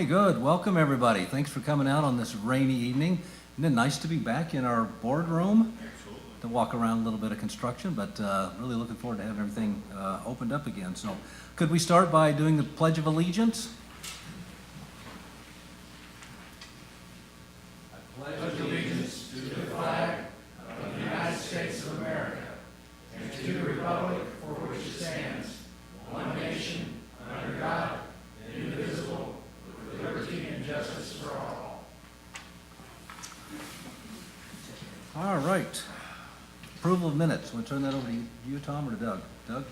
good. Welcome, everybody. Thanks for coming out on this rainy evening. Isn't it nice to be back in our boardroom? Absolutely. To walk around a little bit of construction, but really looking forward to having everything opened up again. So could we start by doing the Pledge of Allegiance? I pledge allegiance to the flag of the United States of America and to the republic for which it stands, one nation, under God, indivisible, with liberty and justice for all. All right. Approval of minutes. Want to turn that over to you, Tom, or to Doug? Doug?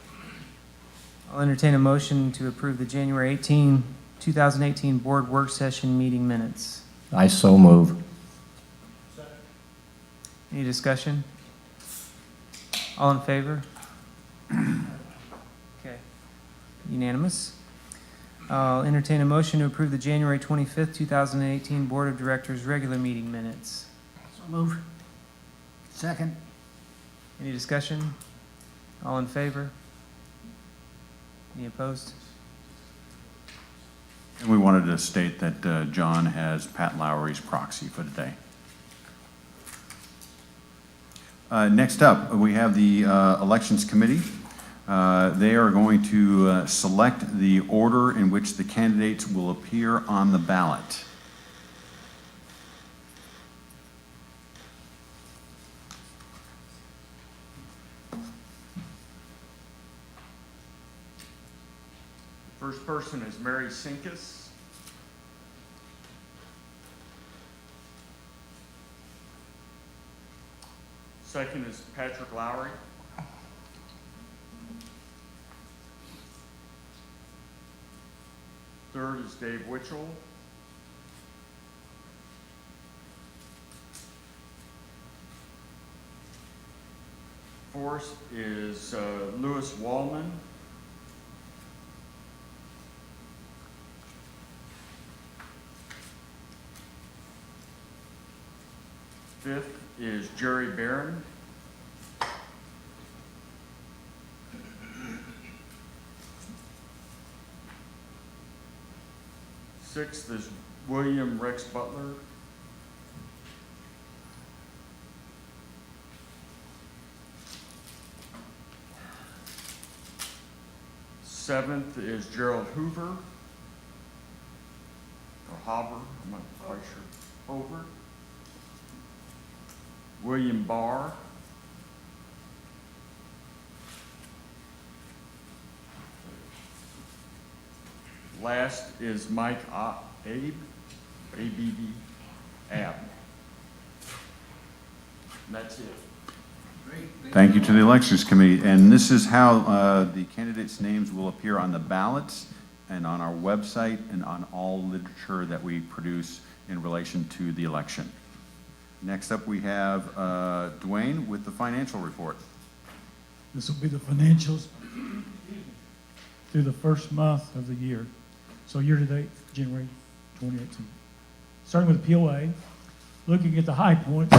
I'll entertain a motion to approve the January 18, 2018 Board Work Session meeting minutes. I so move. Any discussion? All in favor? Okay. Unanimous. I'll entertain a motion to approve the January 25th, 2018 Board of Directors regular meeting minutes. So move. Second. Any discussion? All in favor? Any opposed? And we wanted to state that John has Pat Lowry's proxy for today. Next up, we have the Elections Committee. They are going to select the order in which the candidates will appear on the ballot. First person is Mary Sinkus. Second is Patrick Lowry. Third is Dave Witchell. Fourth is Louis Wallman. Fifth is Jerry Barron. Sixth is William Rex Butler. Seventh is Gerald Hoover. Or Hobber, I'm not quite sure. Hoover. William Barr. Last is Mike Abe, A-B-B, Ab. And that's it. Thank you to the Elections Committee. And this is how the candidates' names will appear on the ballots and on our website and on all literature that we produce in relation to the election. Next up, we have Dwayne with the financial report. This will be the financials through the first month of the year. So year-to-date, January 2018. Starting with the POA, looking at the high point,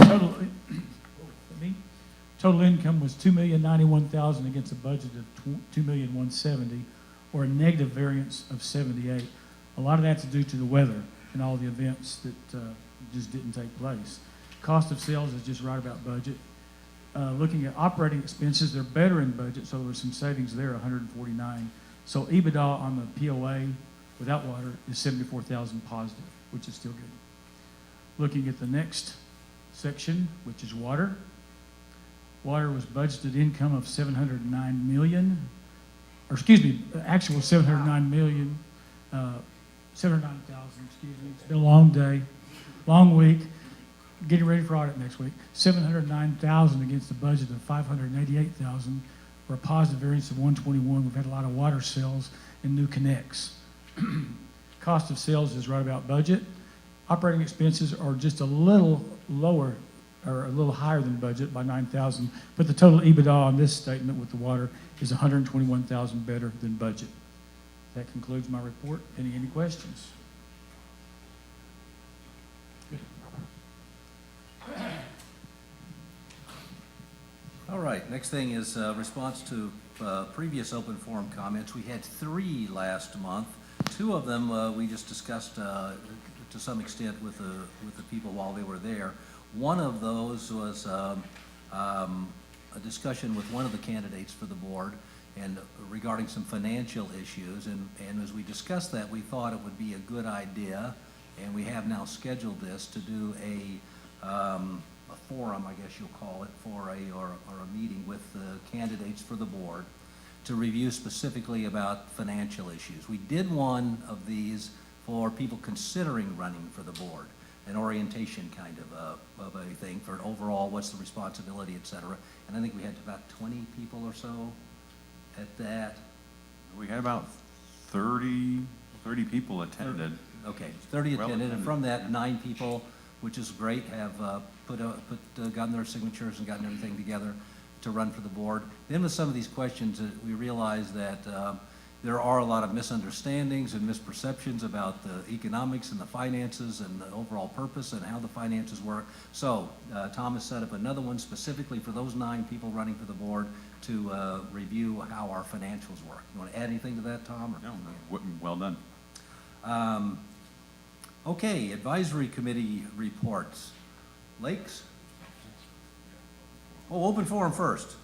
total income was $2,091,000 against a budget of $2,170,000, or a negative variance of 78. A lot of that's due to the weather and all the events that just didn't take place. Cost of sales is just right about budget. Looking at operating expenses, they're better in budget, so there was some savings there, 149. So EBITDA on the POA without water is 74,000 positive, which is still good. Looking at the next section, which is water. Water was budgeted income of 709 million, or excuse me, actual 709 million, 709,000, excuse me. It's been a long day, long week. Getting ready for audit next week. 709,000 against a budget of 588,000, for a positive variance of 121. We've had a lot of water sales and new connects. Cost of sales is right about budget. Operating expenses are just a little lower, or a little higher than budget by 9,000, but the total EBITDA on this statement with the water is 121,000 better than budget. That concludes my report. Any questions? All right, next thing is response to previous open forum comments. We had 3 last month. two of them, we just discussed to some extent with the people while they were there. One of those was a discussion with one of the candidates for the board and regarding some financial issues. And as we discussed that, we thought it would be a good idea, and we have now scheduled this to do a forum, I guess you'll call it, or a meeting with the candidates for the board to review specifically about financial issues. We did one of these for people considering running for the board, an orientation kind of a thing for an overall, what's the responsibility, et cetera. And I think we had about 20 people or so at that. We had about 30 people attended. Okay, 30 Well attended, and attended. from that, 9 people, which is great, have gotten their signatures and gotten everything together to run for the board. Then with some of these questions, we realized that there are a lot of misunderstandings and misperceptions about the economics and the finances and the overall purpose and how the finances work. So Thomas set up another one specifically for those 9 people running for the board to review how our financials work. You want to add anything to that, Tom? Or? No, well done. Okay, advisory committee reports. Lakes? Oh, open forum first.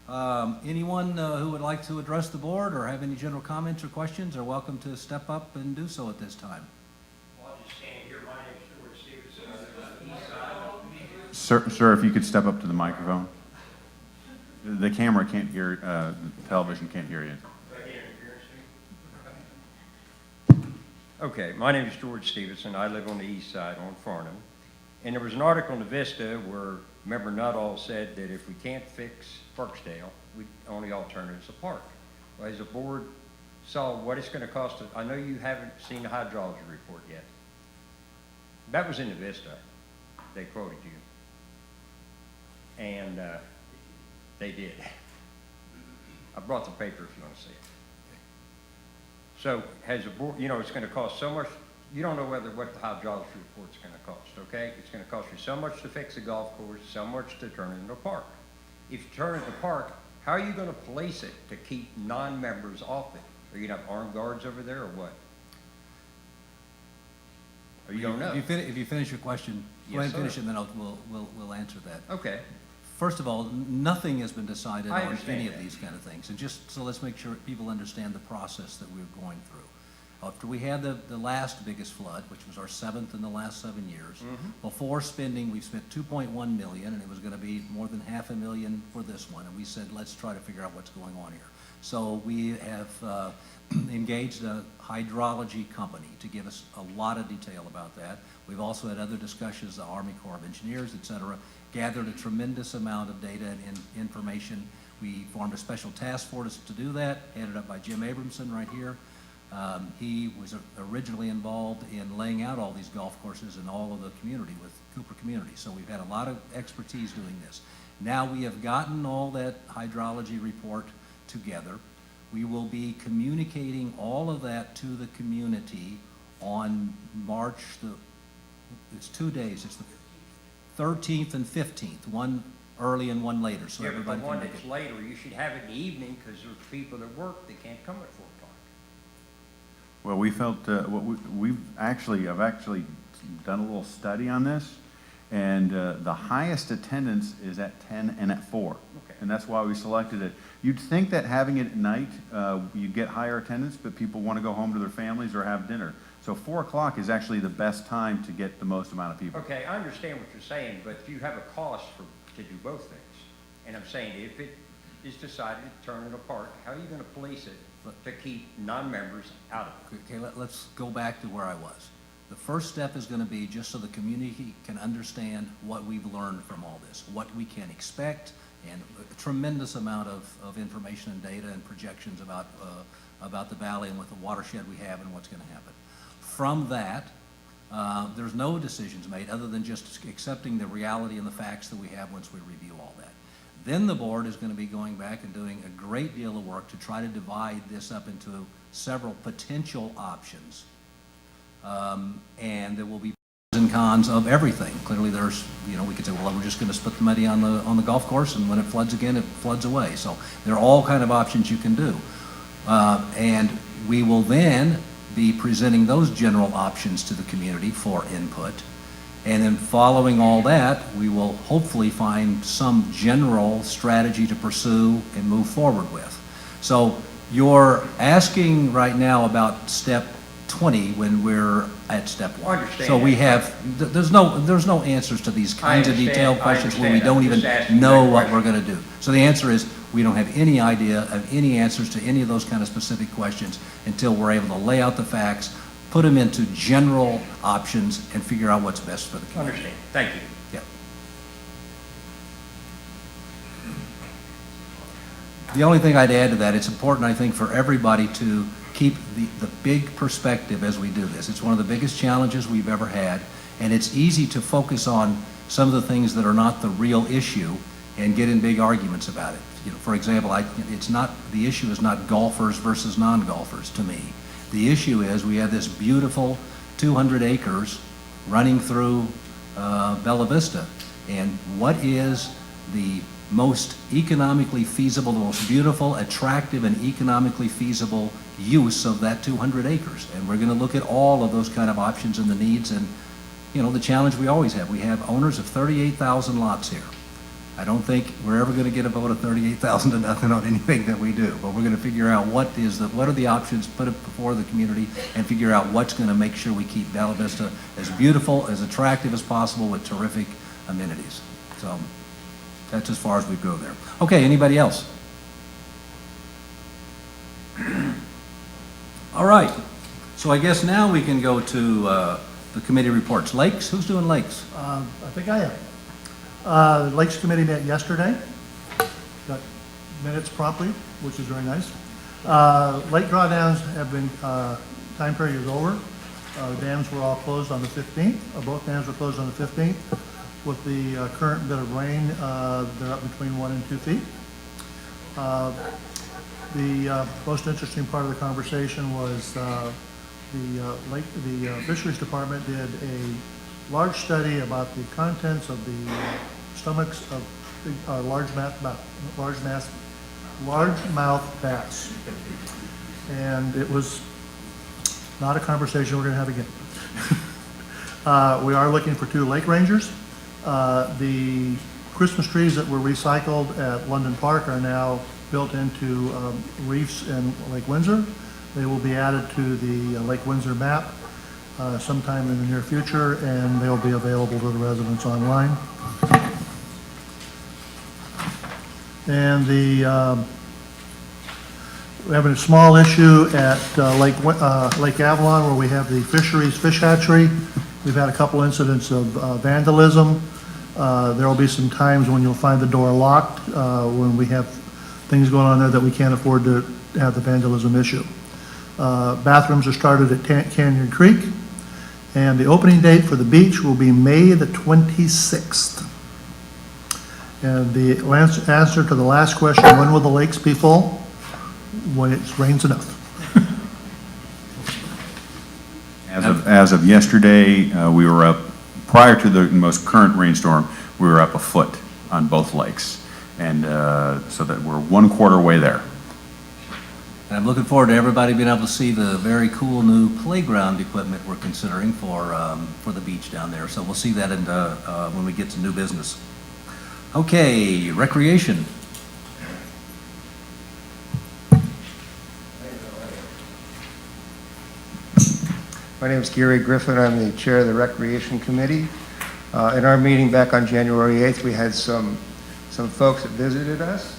Anyone who would like to address the board or have any general comments or questions are welcome to step up and do so at this time. Well, I'll just stand here. My name's Stuart Stevenson. I live on the east side. Sir, if you could step up to the microphone. The camera can't hear, the television can't hear you. Okay, my name is George Stevenson. I live on the east side on Farnham. And there was an article in the Vista where Member Nuttall said that if we can't fix Parksdale, only alternative is a park. Well, as a board saw what it's going to cost us, I know you haven't seen the hydrology report yet. That was in the Vista. They quoted you. And they did. I brought the paper if you want to see it. So has a board, you know, it's going to cost so much. You don't know what the hydrology report's going to cost, okay? It's going to cost you so much to fix a golf course, so much to turn it into a park. If you turn it into a park, how are you going to police it to keep non-members off it? Are you going to have armed guards over there or what? Or you don't know? If you finish your question, go ahead and Yes, finish sir. it, and then we'll answer that. Okay. First of all, nothing has been decided I on understand any of that. these kind of things. And just so let's make sure people understand the process that we're going through. After we had the last biggest flood, which was our 7th in the last 7 years, before spending, we spent $2.1 million, and it was going to be more than $500,000 for this one. And we said, let's try to figure out what's going on here. So we have engaged a hydrology company to give us a lot of detail about that. We've also had other discussions, the Army Corps of Engineers, et cetera, gathered a tremendous amount of data and information. We formed a special task force to do that, headed up by Jim Abramson right here. He was originally involved in laying out all these golf courses in all of the community with Cooper community. So we've had a lot of expertise doing this. Now we have gotten all that hydrology report together. We will be communicating all of that to the community on March, it's 2 days, it's the 13th and 15th, one early and one later, so Yeah, but everybody the can one make that's it. later, you should have it in the evening because there's people that work that can't come at 4 o'clock. Well, we felt, I've actually done a little study on this, and the highest attendance is at 10 and at 4. Okay. And that's why we selected it. You'd think that having it at night, you'd get higher attendance, but people want to go home to their families or have dinner. So 4 o'clock is actually the best time to get the most amount of people. Okay, I understand what you're saying, but you have a cost to do both things. And I'm saying if it is decided to turn it apart, how are you going to police it to keep non-members out of it? Okay, let's go back to where I was. The first step is going to be just so the community can understand what we've learned from all this, what we can expect, and a tremendous amount of information and data and projections about the valley and what the watershed we have and what's going to happen. From that, there's no decisions made other than just accepting the reality and the facts that we have once we review all that. Then the board is going to be going back and doing a great deal of work to try to divide this up into several potential options. And there will be pros and cons of everything. Clearly there's, we could say, well, we're just going to split the money on the golf course, and when it floods again, it floods away. So there are all kind of options you can do. And we will then be presenting those general options to the community for input. And then following all that, we will hopefully find some general strategy to pursue and move forward with. So you're asking right now about step 20 when we're at step 1. Understand So we that. have, there's no answers to these kinds of understand, detailed I questions where we understand. don't I'm even just asking know that what we're question. going to do. So the answer is, we don't have any idea of any answers to any of those kind of specific questions until we're able to lay out the facts, put them into general options, and figure out what's best for the community. Understand. Thank you. Yep. The only thing I'd add to that, it's important, I think, for everybody to keep the big perspective as we do this. It's one of the biggest challenges we've ever had, and it's easy to focus on some of the things that are not the real issue and get in big arguments about it. You know, for example, the issue is not golfers versus non-golfers to me. The issue is we have this beautiful 200 acres running through Bella Vista. And what is the most economically feasible, the most beautiful, attractive, and economically feasible use of that 200 acres? And we're going to look at all of those kind of options and the needs and, you know, the challenge we always have. We have owners of 38,000 lots here. I don't think we're ever going to get a vote of 38,000 to nothing on anything that we do, but we're going to figure out what are the options, put it before the community, and figure out what's going to make sure we keep Bella Vista as beautiful, as attractive as possible with terrific amenities. So that's as far as we go there. Okay, anybody else? All right, so I guess now we can go to the committee reports. Lakes, who's doing Lakes? I think I am. The Lakes Committee met yesterday, got minutes promptly, which is very nice. Lake drawdowns have been, time period is over. Dams were all closed on the 15th, both dams were closed on the 15th. With the current bit of rain, they're up between 1 and 2 feet. The most interesting part of the conversation was the Fisheries Department did a large study about the contents of the stomachs of largemouth bass. And it was not a conversation we're going to have again. We are looking for 2 lake rangers. The Christmas trees that were recycled at London Park are now built into reefs in Lake Windsor. They will be added to the Lake Windsor map sometime in the near future, and they'll be available to the residents online. And we're having a small issue at Lake Avalon where we have the fisheries fish hatchery. We've had a couple incidents of vandalism. There will be some times when you'll find the door locked when we have things going on there that we can't afford to have the vandalism issue. Bathrooms are started at Canyon Creek, and the opening date for the beach will be May the 26th. And the answer to the last question, when will the lakes be full? When it rains enough. As of yesterday, we were up, prior to the most current rainstorm, we were up a foot on both lakes. And so that we're 1/4 way there. And I'm looking forward to everybody being able to see the very cool new playground equipment we're considering for the beach down there. So we'll see that when we get to new business. Okay, recreation. My name is Gary Griffin. I'm the chair of the Recreation Committee. In our meeting back on January 8th, we had some folks that visited us.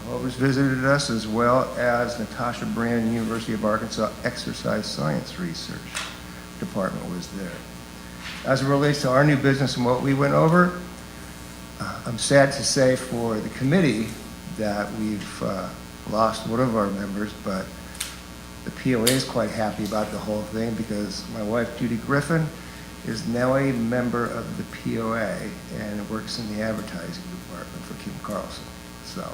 Rovers visited us, as well as Natasha Brand, University of Arkansas Exercise Science Research Department was there. As it relates to our new business and what we went over, I'm sad to say for the committee that we've lost one of our members, but the POA is quite happy about the whole thing because my wife, Judy Griffin, is now a member of the POA and works in the advertising department for Kim Carlson. So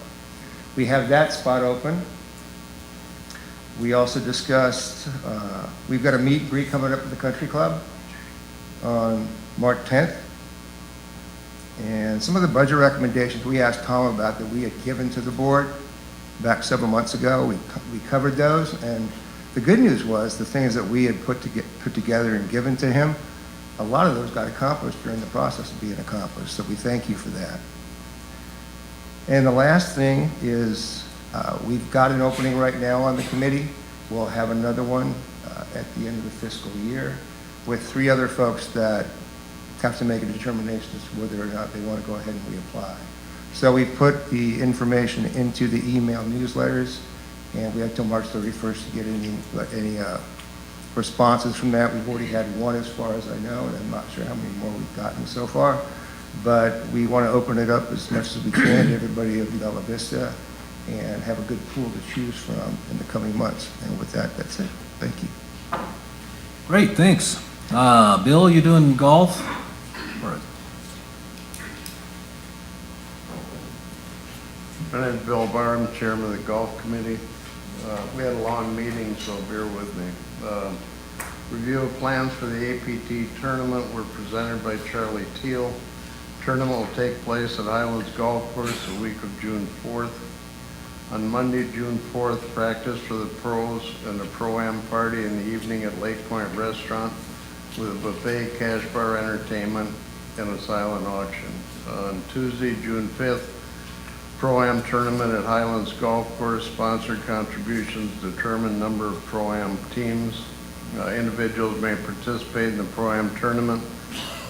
we have that spot open. We also discussed, we've got a meet and greet coming up at the country club on March 10th. And some of the budget recommendations we asked Tom about that we had given to the board back several months ago, we covered those, and The good news was the things that we had put together and given to him, a lot of those got accomplished during the process of being accomplished, so we thank you for that. And the last thing is we've got an opening right now on the committee. We'll have another one at the end of the fiscal year with 3 other folks that have to make a determination as to whether or not they want to go ahead and reapply. So we put the information into the email newsletters, and we have till March 31st to get any responses from that. We've already had one as far as I know, and I'm not sure how many more we've gotten so far. But we want to open it up as much as we can to everybody of Bella Vista and have a good pool to choose from in the coming months. And with that, that's it. Thank you. Great, thanks. Bill, you doing golf? Or- My name is Bill Barham, Chairman of the Golf Committee. We had a long meeting, so bear with me. Review of plans for the APT tournament were presented by Charlie Teal. Tournament will take place at Highlands Golf Course the week of June 4th. On Monday, June 4th, practice for the pros and the Pro-Am party in the evening at Lake Point Restaurant with a buffet, cash bar entertainment, and a silent auction. On Tuesday, June 5th, Pro-Am tournament at Highlands Golf Course. Sponsored contributions determine number of Pro-Am teams. Individuals may participate in the Pro-Am tournament,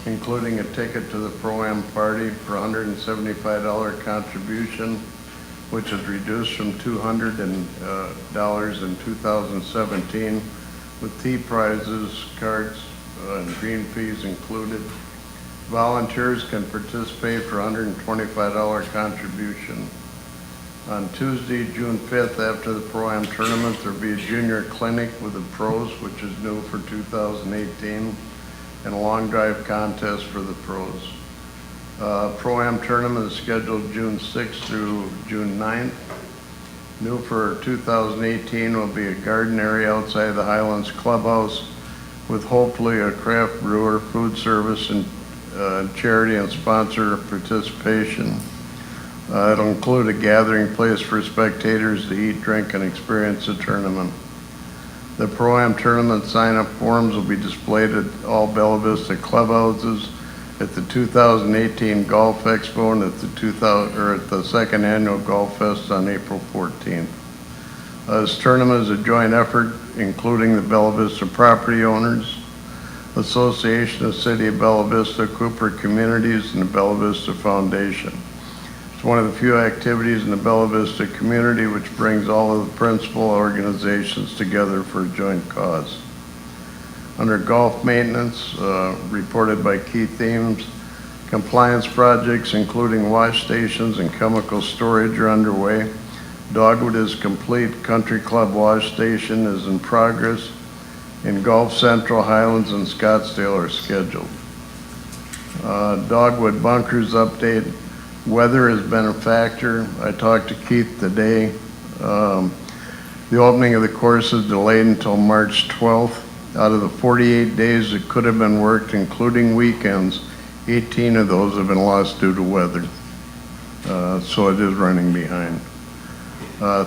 including a ticket to the Pro-Am party for $175 contribution, which is reduced from $200 in 2017, with tea prizes, cards, and green fees included. Volunteers can participate for $125 contribution. On Tuesday, June 5th, after the Pro-Am tournament, there'll be a junior clinic with the pros, which is new for 2018, and a long drive contest for the pros. Pro-Am tournament is scheduled June 6th through June 9th. New for 2018 will be a garden area outside the Highlands Clubhouse with hopefully a craft brewer, food service, and charity and sponsor participation. It'll include a gathering place for spectators to eat, drink, and experience the tournament. The Pro-Am tournament sign-up forms will be displayed at all Bella Vista clubhouses at the 2018 Golf Expo and at the second annual Golf Fest on April 14th. This tournament is a joint effort including the Bella Vista Property Owners Association, the City of Bella Vista, Cooper Communities, and the Bella Vista Foundation. It's one of the few activities in the Bella Vista community which brings all of the principal organizations together for a joint cause. Under golf maintenance, reported by Keith Eames, compliance projects including wash stations and chemical storage are underway. Dogwood is complete, Country Club wash station is in progress, and Gulf Central, Highlands, and Scottsdale are scheduled. Dogwood bunkers update. Weather has been a factor. I talked to Keith today. The opening of the course is delayed until March 12th. Out of the 48 days that could have been worked, including weekends, 18 of those have been lost due to weather. So it is running behind.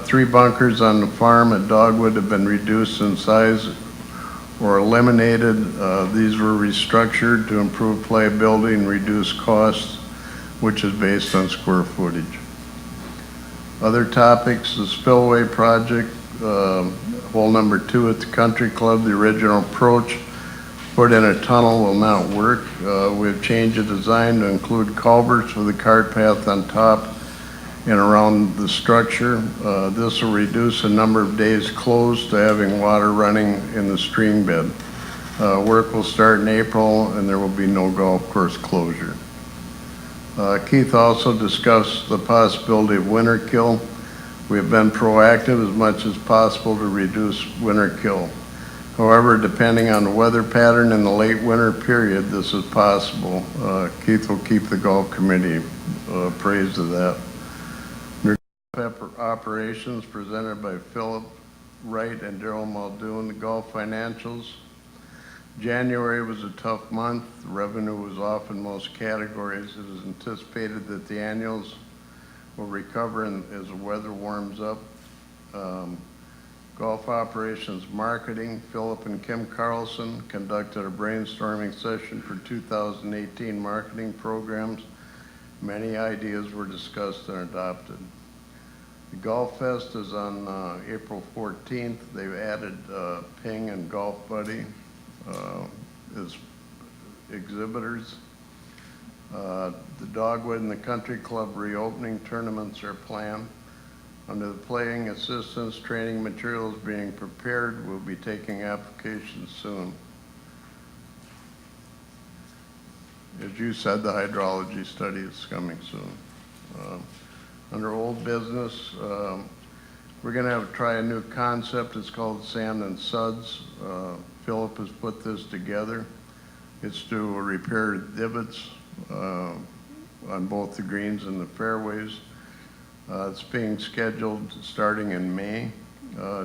3 bunkers on the farm at Dogwood have been reduced in size or eliminated. These were restructured to improve playability and reduce costs, which is based on square footage. Other topics, the spillway project, hole number 2 at the Country Club, the original approach put in a tunnel will not work. We've changed the design to include culverts with a cart path on top and around the structure. This will reduce the number of days closed to having water running in the stream bed. Work will start in April and there will be no golf course closure. Keith also discussed the possibility of winter kill. We have been proactive as much as possible to reduce winter kill. However, depending on the weather pattern in the late winter period, this is possible. Keith will keep the golf committee appraised of that. Pepper operations presented by Philip Wright and Daryl Muldoon. The golf financials. January was a tough month. The revenue was off in most categories. It is anticipated that the annuals will recover as the weather warms up. Golf Operations Marketing, Philip and Kim Carlson conducted a brainstorming session for 2018 marketing programs. Many ideas were discussed and adopted. The Golf Fest is on April 14th. They've added Ping and Golf Buddy as exhibitors. The Dogwood and the Country Club reopening tournaments are planned. Under the playing assistance, training materials being prepared, we'll be taking applications soon. As you said, the hydrology study is coming soon. Under old business, we're going to try a new concept. It's called Sand and Suds. Philip has put this together. It's to repair divots on both the greens and the fairways. It's being scheduled starting in May.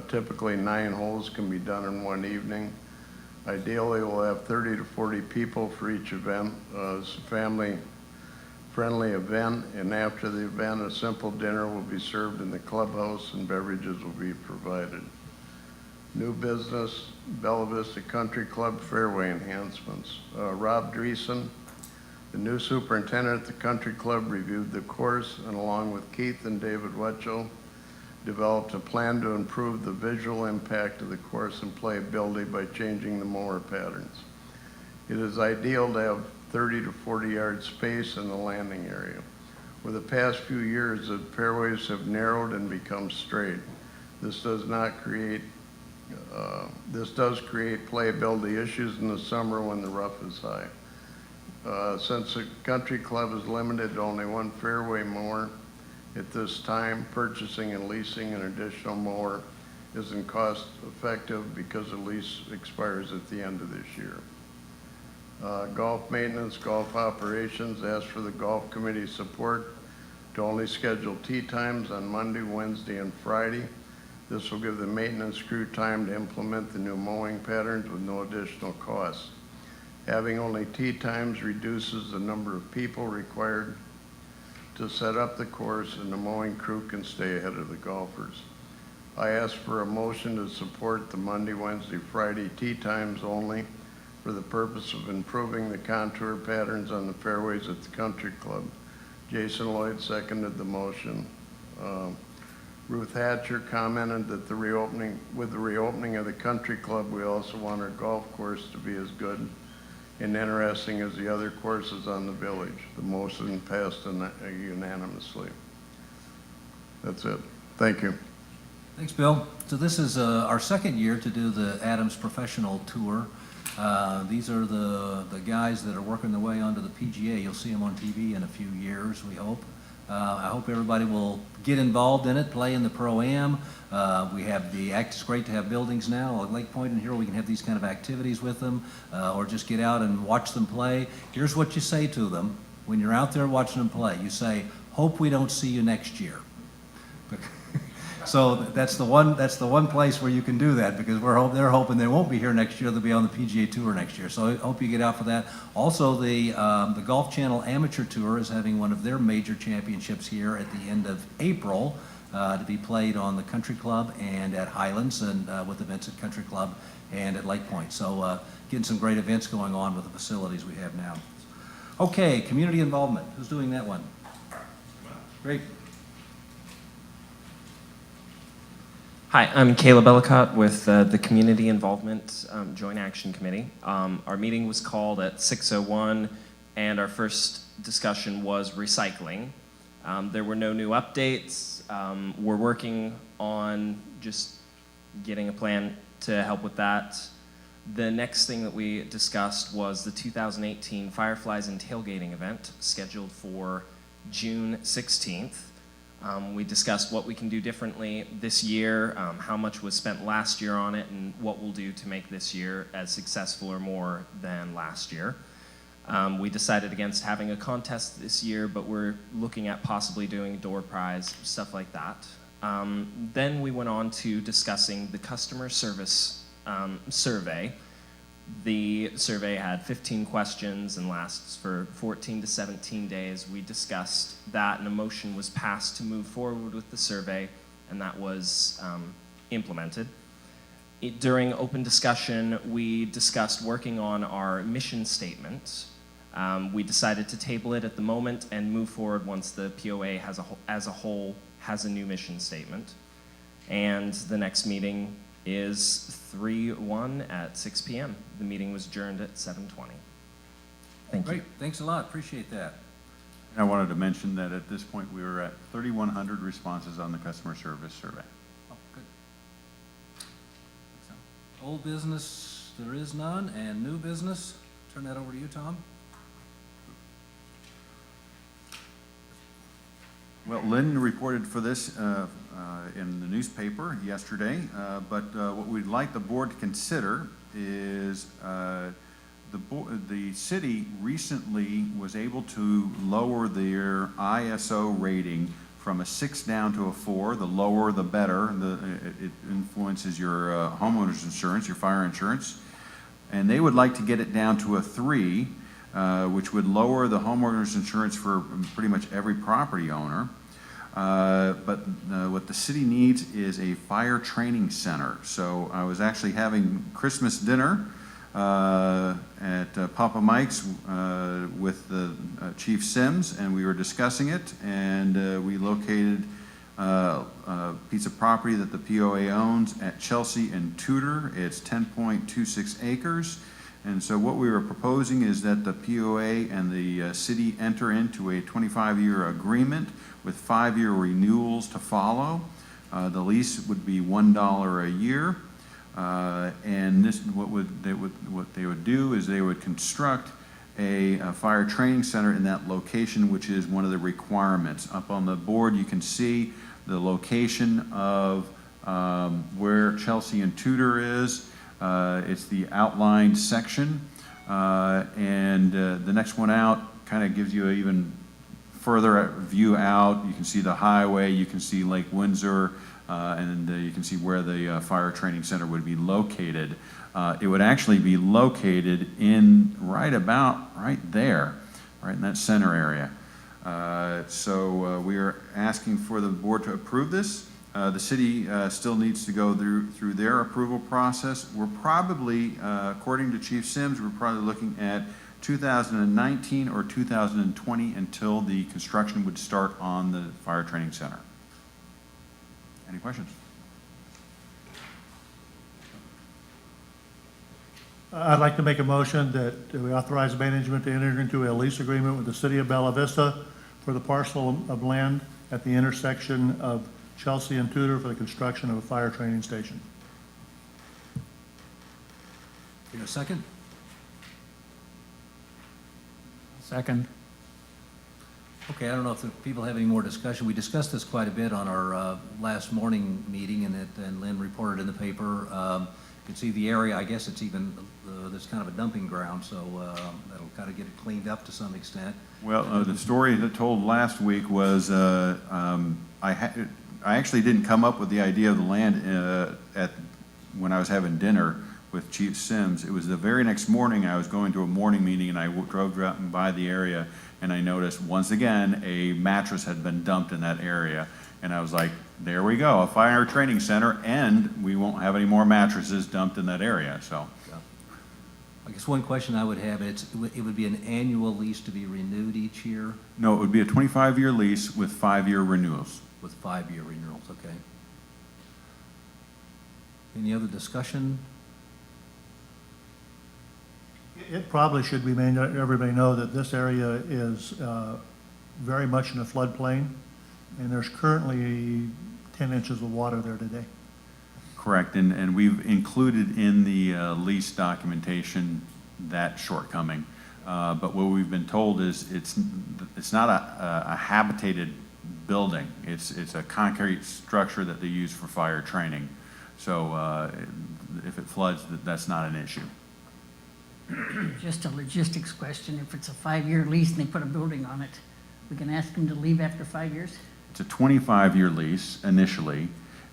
Typically 9 holes can be done in one evening. Ideally, we'll have 30 to 40 people for each event. It's a family-friendly event, and after the event, a simple dinner will be served in the clubhouse and beverages will be provided. New business, Bella Vista Country Club fairway enhancements. Rob Dreesen, the new superintendent at the country club, reviewed the course and along with Keith and David Wetchell, developed a plan to improve the visual impact of the course and playability by changing the mower patterns. It is ideal to have 30 to 40 yard space in the landing area. Over the past few years, the fairways have narrowed and become straight. This does create playability issues in the summer when the rough is high. Since the country club is limited to only one fairway mower at this time, purchasing and leasing an additional mower isn't cost effective because the lease expires at the end of this year. Golf maintenance, golf operations, ask for the golf committee support to only schedule tee times on Monday, Wednesday, and Friday. This will give the maintenance crew time to implement the new mowing patterns with no additional costs. Having only tee times reduces the number of people required to set up the course, and the mowing crew can stay ahead of the golfers. I ask for a motion to support the Monday, Wednesday, Friday tee times only for the purpose of improving the contour patterns on the fairways at the country club. Jason Lloyd seconded the motion. Ruth Hatcher commented that with the reopening of the country club, we also want our golf course to be as good and interesting as the other courses on the village. The motion passed unanimously. That's it. Thank you. Thanks, Bill. So this is our second year to do the Adams Professional Tour. These are the guys that are working their way onto the PGA. You'll see them on TV in a few years, we hope. I hope everybody will get involved in it, play in the Pro-Am. It's great to have buildings now at Lake Point and here we can have these kind of activities with them, or just get out and watch them play. Here's what you say to them when you're out there watching them play. You say, hope we don't see you next year. So that's the one place where you can do that, because they're hoping they won't be here next year. They'll be on the PGA Tour next year. So I hope you get out for that. Also, the Golf Channel Amateur Tour is having one of their major championships here at the end of April to be played on the Country Club and at Highlands, and with events at Country Club and at Lake Point. So getting some great events going on with the facilities we have now. Okay, community involvement. Who's doing that one? Great. Hi, I'm Caleb Ellicott with the Community Involvement Joint Action Committee. Our meeting was called at 6:01, and our first discussion was recycling. There were no new updates. We're working on just getting a plan to help with that. The next thing that we discussed was the 2018 Fireflies and Tailgating event, scheduled for June 16th. We discussed what we can do differently this year, how much was spent last year on it, and what we'll do to make this year as successful or more than last year. We decided against having a contest this year, but we're looking at possibly doing a door prize, stuff like that. Then we went on to discussing the customer service survey. The survey had 15 questions and lasts for 14 to 17 days. We discussed that, and a motion was passed to move forward with the survey, and that was implemented. During open discussion, we discussed working on our mission statement. We decided to table it at the moment and move forward once the POA as a whole has a new mission statement. And the next meeting is 3/1 at 6 p.m. The meeting was adjourned at 7:20. Thank you. Great, thanks a lot, appreciate that. I wanted to mention that at this point, we were at 3,100 responses on the customer service survey. Oh, good. Old business, there is none, and new business, turn that over to you, Tom. Well, Lynn reported for this in the newspaper yesterday, but what we'd like the board to consider is the city recently was able to lower their ISO rating from a 6 down to a 4. The lower, the better. It influences your homeowner's insurance, your fire insurance. And they would like to get it down to a 3, which would lower the homeowner's insurance for pretty much every property owner. But what the city needs is a fire training center. So I was actually having Christmas dinner at Papa Mike's with Chief Sims, and we were discussing it, and we located a piece of property that the POA owns at Chelsea and Tudor. It's 10.26 acres. And so what we were proposing is that the POA and the city enter into a 25-year agreement with 5-year renewals to follow. The lease would be $1 a year. And this, what they would do is they would construct a fire training center in that location, which is one of the requirements. Up on the board, you can see the location of where Chelsea and Tudor is. It's the outlined section, and the next one out kind of gives you an even further view out. You can see the highway, you can see Lake Windsor, and you can see where the fire training center would be located. It would actually be located in right there, right in that center area. So we are asking for the board to approve this. The city still needs to go through their approval process. We're probably, according to Chief Sims, we're probably looking at 2019 or 2020 until the construction would start on the fire training center. Any questions? I'd like to make a motion that we authorize management to enter into a lease agreement with the city of Bella Vista for the parcel of land at the intersection of Chelsea and Tudor for the construction of a fire training station. Here, a second? Second. Okay, I don't know if the people have any more discussion. We discussed this quite a bit on our last morning meeting, and Lynn reported in the paper. You can see the area, I guess it's even, there's kind of a dumping ground, so that'll kind of get it cleaned up to some extent. Well, the story that told last week was I actually didn't come up with the idea of the land when I was having dinner with Chief Sims. It was the very next morning I was going to a morning meeting, and I drove by the area, and I noticed once again a mattress had been dumped in that area. And I was like, there we go, a fire training center, and we won't have any more mattresses dumped in that area, so. Yeah. I guess one question I would have, it would be an annual lease to be renewed each year No, it would be a 25-year lease with 5-year renewals. with 5-year renewals, okay? Any other discussion? It probably should be made, everybody know that this area is very much in a floodplain, and there's currently 10 inches of water there today. Correct, and we've included in the lease documentation that shortcoming. But what we've been told is it's not a habitated building. It's a concrete structure that they use for fire training. So if it floods, that's not an issue. Just a logistics question. If it's a 5-year lease and they put a building on it, we can ask them to leave after 5 years? It's a 25-year lease initially,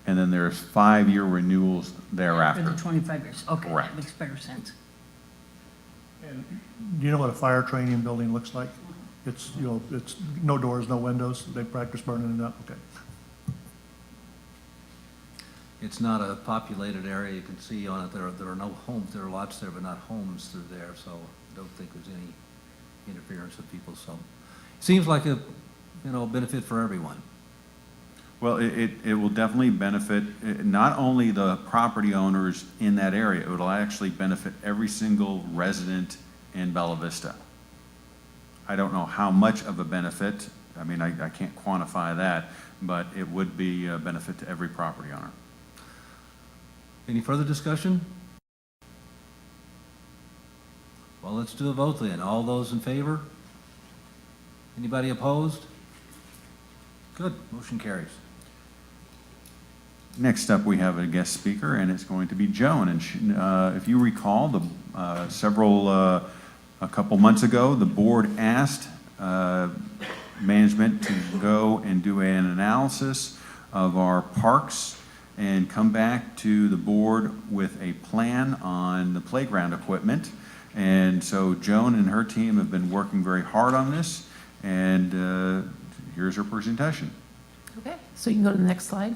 and then there's 5-year renewals thereafter. For the 25 years. Okay, Correct. that makes better sense. And do you know what a fire training building looks like? It's, it's no doors, no windows. They practice burning it up. Okay. It's not a populated area. You can see on it, there are no homes. There are lots there, but not homes through there, so I don't think there's any interference with people, so. Seems like a, benefit for everyone. Well, it will definitely benefit not only the property owners in that area, it will actually benefit every single resident in Bella Vista. I don't know how much of a benefit, I mean, I can't quantify that, but it would be a benefit to every property owner. Any further discussion? Well, let's do a vote then. All those in favor? Anybody opposed? Good, motion carries. Next up, we have a guest speaker, and it's going to be Joan. And if you recall, a couple months ago, the board asked management to go and do an analysis of our parks and come back to the board with a plan on the playground equipment. And so Joan and her team have been working very hard on this, and here's her presentation. Okay, so you can go to the next slide.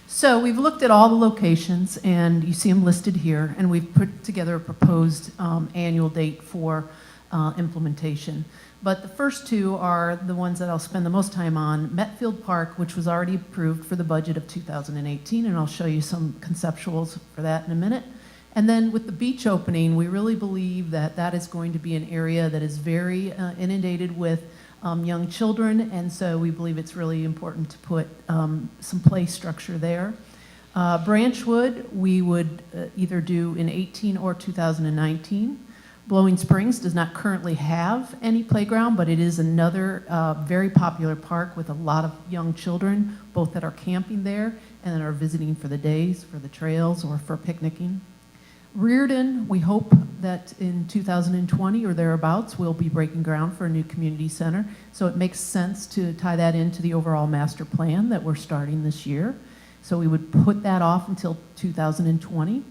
So we've looked at all the locations, and you see them listed here, and we've put together a proposed annual date for implementation. But the first two are the ones that I'll spend the most time on. Metfield Park, which was already approved for the budget of 2018, and I'll show you some conceptuals for that in a minute. And then with the beach opening, we really believe that that is going to be an area that is very inundated with young children, and so we believe it's really important to put some play structure there. Branchwood, we would either do in 18 or 2019. Blowing Springs does not currently have any playground, but it is another very popular park with a lot of young children, both that are camping there and that are visiting for the days, for the trails, or for picnicking. Reardon, we hope that in 2020 or thereabouts, we'll be breaking ground for a new community center. So it makes sense to tie that into the overall master plan that we're starting this year. So we would put that off until 2020.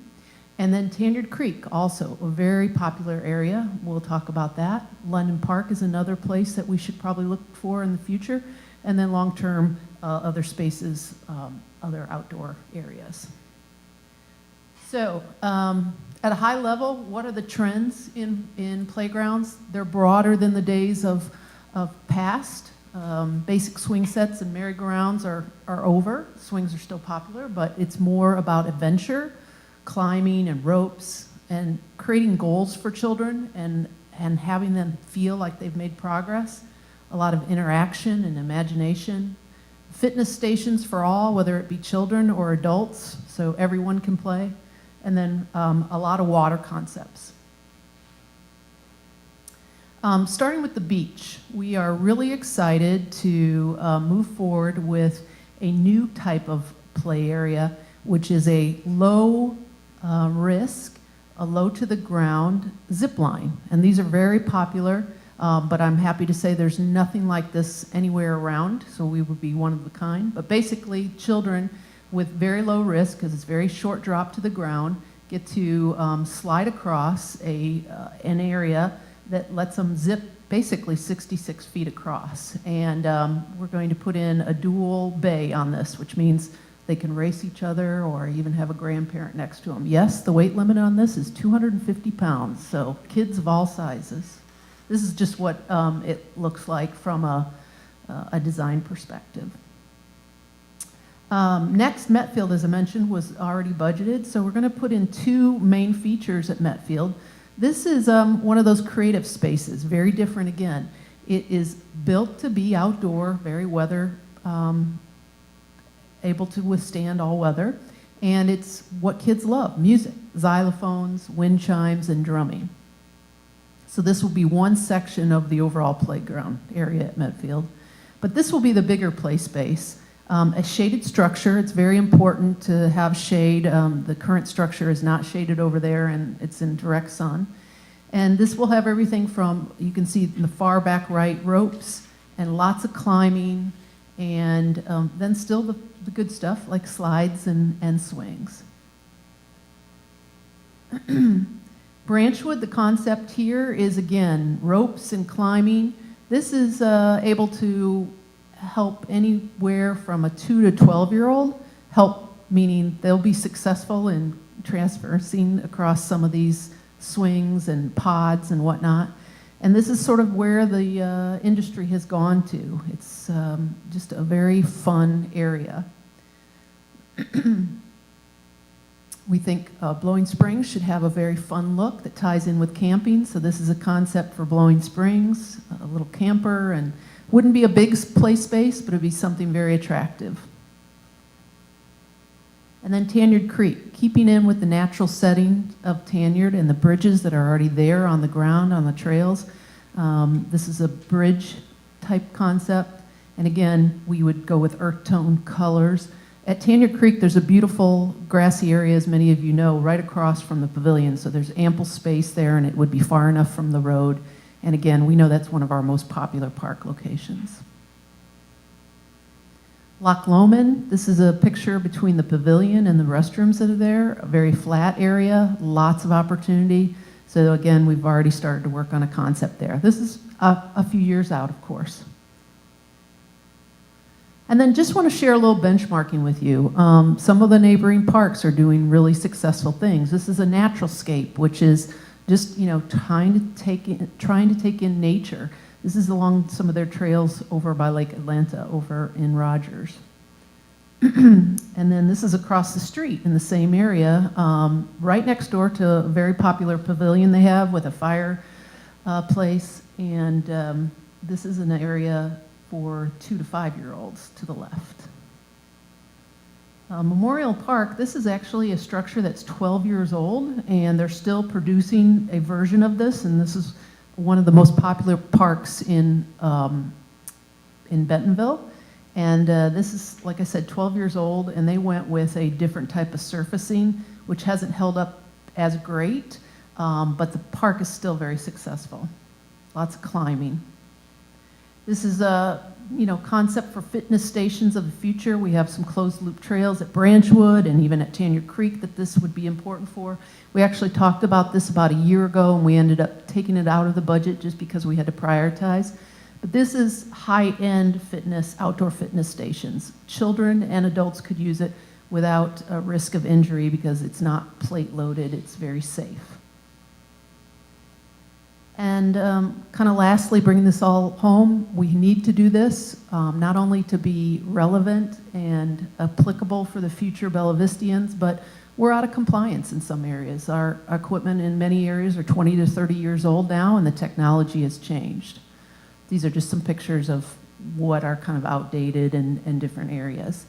And then Tanyard Creek, also a very popular area. We'll talk about that. London Park is another place that we should probably look for in the future. And then long-term, other spaces, other outdoor areas. So at a high level, what are the trends in playgrounds? They're broader than the days of past. Basic swing sets and merry-go-rounds are over. Swings are still popular, but it's more about adventure, climbing and ropes, and creating goals for children and having them feel like they've made progress. A lot of interaction and imagination. Fitness stations for all, whether it be children or adults, so everyone can play. And then a lot of water concepts. Starting with the beach, we are really excited to move forward with a new type of play area, which is a low risk, a low to the ground zip line. And these are very popular, but I'm happy to say there's nothing like this anywhere around, so we would be one of a kind. But basically, children with very low risk, because it's very short drop to the ground, get to slide across an area that lets them zip basically 66 feet across. And we're going to put in a dual bay on this, which means they can race each other or even have a grandparent next to them. Yes, the weight limit on this is 250 pounds, so kids of all sizes. This is just what it looks like from a design perspective. Next, Metfield, as I mentioned, was already budgeted, so we're going to put in two main features at Metfield. This is one of those creative spaces, very different again. It is built to be outdoor, very weather, able to withstand all weather, and it's what kids love, music, xylophones, wind chimes, and drumming. So this will be one section of the overall playground area at Metfield. But this will be the bigger play space. A shaded structure, it's very important to have shade. The current structure is not shaded over there and it's in direct sun. And this will have everything from, you can see in the far back right, ropes and lots of climbing, and then still the good stuff like slides and swings. Branchwood, the concept here is again, ropes and climbing. This is able to help anywhere from a 2 to 12-year-old help meaning they'll be successful in traversing across some of these swings and pods and whatnot. And this is sort of where the industry has gone to. It's just a very fun area. We think Blowing Springs should have a very fun look that ties in with camping. So this is a concept for Blowing Springs, a little camper, and wouldn't be a big play space, but it'd be something very attractive. And then Tanyard Creek, keeping in with the natural setting of Tanyard and the bridges that are already there on the ground, on the trails. This is a bridge type concept. And again, we would go with earth tone colors. At Tanyard Creek, there's a beautiful grassy area, as many of you know, right across from the pavilion. So there's ample space there, and it would be far enough from the road. And again, we know that's one of our most popular park locations. Loch Lomond, this is a picture between the pavilion and the restrooms that are there. A very flat area, lots of opportunity. So again, we've already started to work on a concept there. This is a few years out, of course. And then just want to share a little benchmarking with you. Some of the neighboring parks are doing really successful things. This is a natural scape, which is just, trying to take in nature. This is along some of their trails over by Lake Atlanta, over in Rogers. And then this is across the street in the same area, right next door to a very popular pavilion they have with a fire place. And this is an area for 2 to 5-year-olds to the left. Memorial Park, this is actually a structure that's 12 years old, and they're still producing a version of this, and this is one of the most popular parks in Bentonville. And this is, like I said, 12 years old, and they went with a different type of surfacing, which hasn't held up as great, but the park is still very successful. Lots of climbing. This is a concept for fitness stations of the future. We have some closed loop trails at Branchwood and even at Tanyard Creek that this would be important for. We actually talked about this about a year ago, and we ended up taking it out of the budget just because we had to prioritize. But this is high-end fitness, outdoor fitness stations. Children and adults could use it without a risk of injury because it's not plate loaded. It's very safe. And kind of lastly, bringing this all home, we need to do this not only to be relevant and applicable for the future Bella Vistians, but we're out of compliance in some areas. Our equipment in many areas are 20 to 30 years old now, and the technology has changed. These are just some pictures of what are kind of outdated in different areas.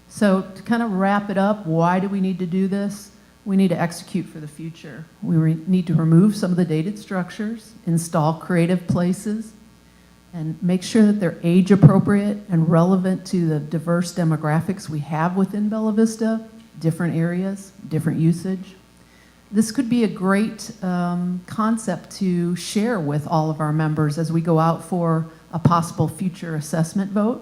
So to kind of wrap it up, why do we need to do this? We need to execute for the future. We need to remove some of the dated structures, install creative places, and make sure that they're age appropriate and relevant to the diverse demographics we have within Bella Vista, different areas, different usage. This could be a great concept to share with all of our members as we go out for a possible future assessment vote.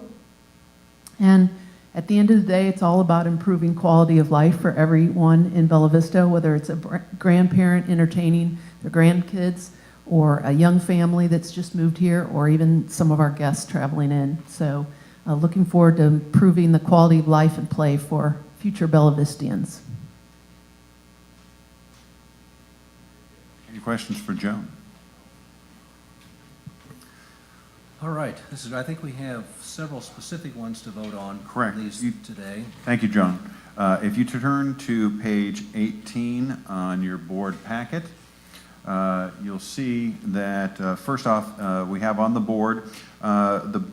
And at the end of the day, it's all about improving quality of life for everyone in Bella Vista, whether it's a grandparent entertaining their grandkids or a young family that's just moved here, or even some of our guests traveling in. So looking forward to improving the quality of life and play for future Bella Vistians. Any questions for Joan? All right, I think we have several specific ones to vote on. Correct. At least today. Thank you, Joan. If you turn to page 18 on your board packet, you'll see that, first off, we have on the board, the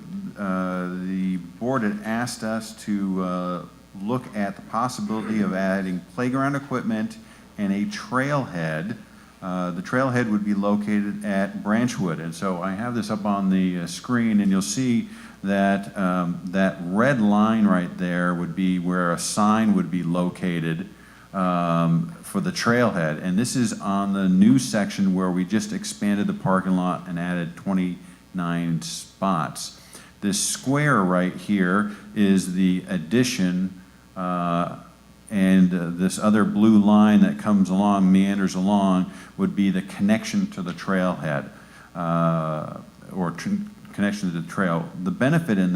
board had asked us to look at the possibility of adding playground equipment and a trailhead. The trailhead would be located at Branchwood, and so I have this up on the screen, and you'll see that that red line right there would be where a sign would be located for the trailhead, and this is on the new section where we just expanded the parking lot and added 29 spots. This square right here is the addition, and this other blue line that comes along, meanders along, would be the connection to the trailhead, connection to the trail. The benefit in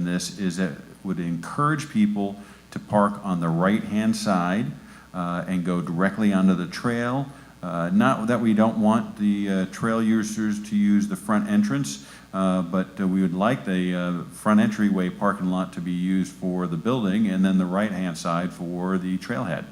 this is that it would encourage people to park on the right-hand side and go directly onto the trail. Not that we don't want the trail users to use the front entrance, but we would like the front entryway parking lot to be used for the building and then the right-hand side for the trailhead.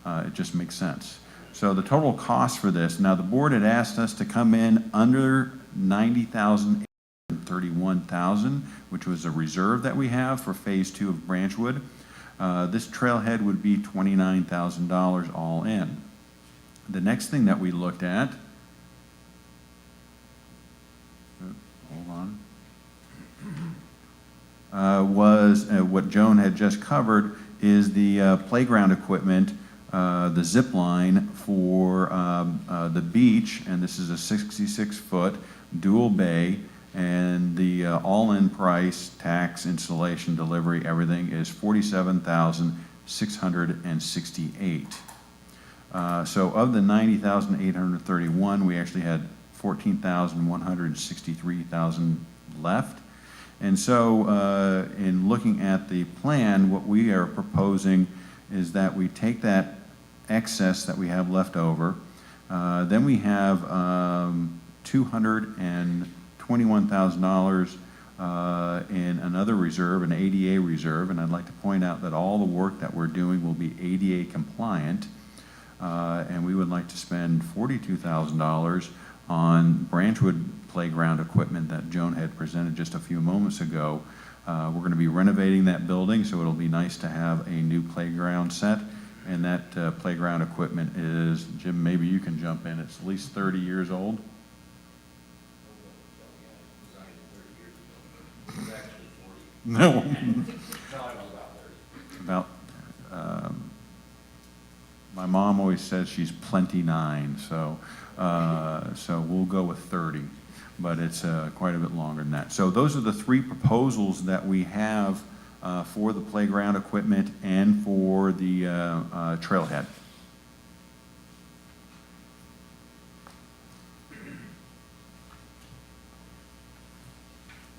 It just makes sense. So the total cost for this, now the board had asked us to come in under $90,831,000, which was a reserve that we have for phase 2 of Branchwood. This trailhead would be $29,000 all in. The next thing that we looked at, hold on, was what Joan had just covered, is the playground equipment, the zip line for the beach, and this is a 66-foot dual bay, and the all-in price, tax, installation, delivery, everything is $47,668. So of the $90,831, we actually had $14,163 left. And so in looking at the plan, what we are proposing is that we take that excess that we have left over. Then we have $221,000 in another reserve, an ADA reserve, and I'd like to point out that all the work that we're doing will be ADA compliant. And we would like to spend $42,000 on Branchwood playground equipment that Joan had presented just a few moments ago. We're going to be renovating that building, so it'll be nice to have a new playground set. And that playground equipment is, Jim, maybe you can jump in, it's at least 30 years old. No. About, my mom always says she's plenty 9, so we'll go with 30, but it's quite a bit longer than that. So those are the 3 proposals that we have for the playground equipment and for the trailhead.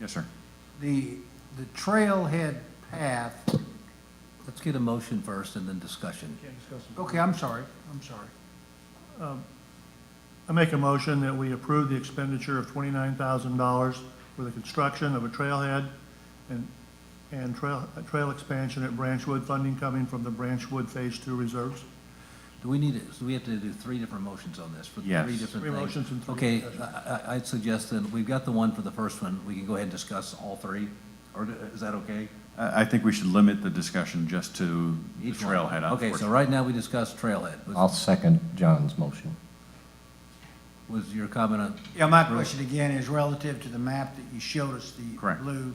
Yes, sir. The trailhead path, Let's get a motion first and then discussion. okay, I'm sorry. I make a motion that we approve the expenditure of $29,000 for the construction of a trailhead and trail expansion at Branchwood, funding coming from the Branchwood Phase 2 reserves. Do we have to do 3 different motions on this for Yes. 3 different Three things? motions and 3 Okay, discussions. I'd suggest that we've got the one for the first one. We can go ahead and discuss all 3, or is that okay? I think we should limit the discussion just to the Each one. trailhead, Okay, so unfortunately. right now we discussed trailhead. I'll second John's motion. Was your comment on? Yeah, my question again is relative to the map that you showed us, the Correct. blue.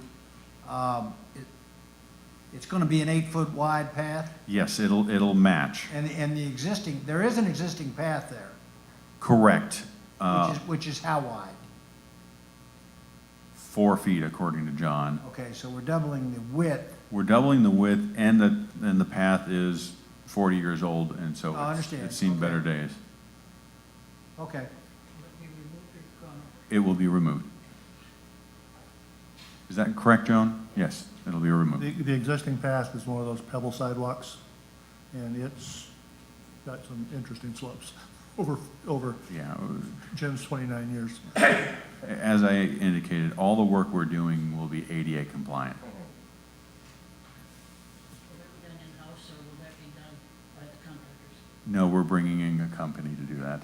It's going to be an 8-foot wide path, Yes, it'll match. and the existing, there is an existing path there, Correct. which is how wide? 4 feet, according to John. Okay, so we're doubling the width. We're doubling the width, and the path is 40 years old, and so I understand. it's seen better days. Okay. It will be removed. Is that correct, Joan? Yes, it'll be removed. The existing path is one of those pebble sidewalks, and it's got some interesting slopes over Yeah. Jim's 29 years. As I indicated, all the work we're doing will be ADA compliant. Will that be done in-house, or will that be done by the contractors? No, we're bringing in a company to do that.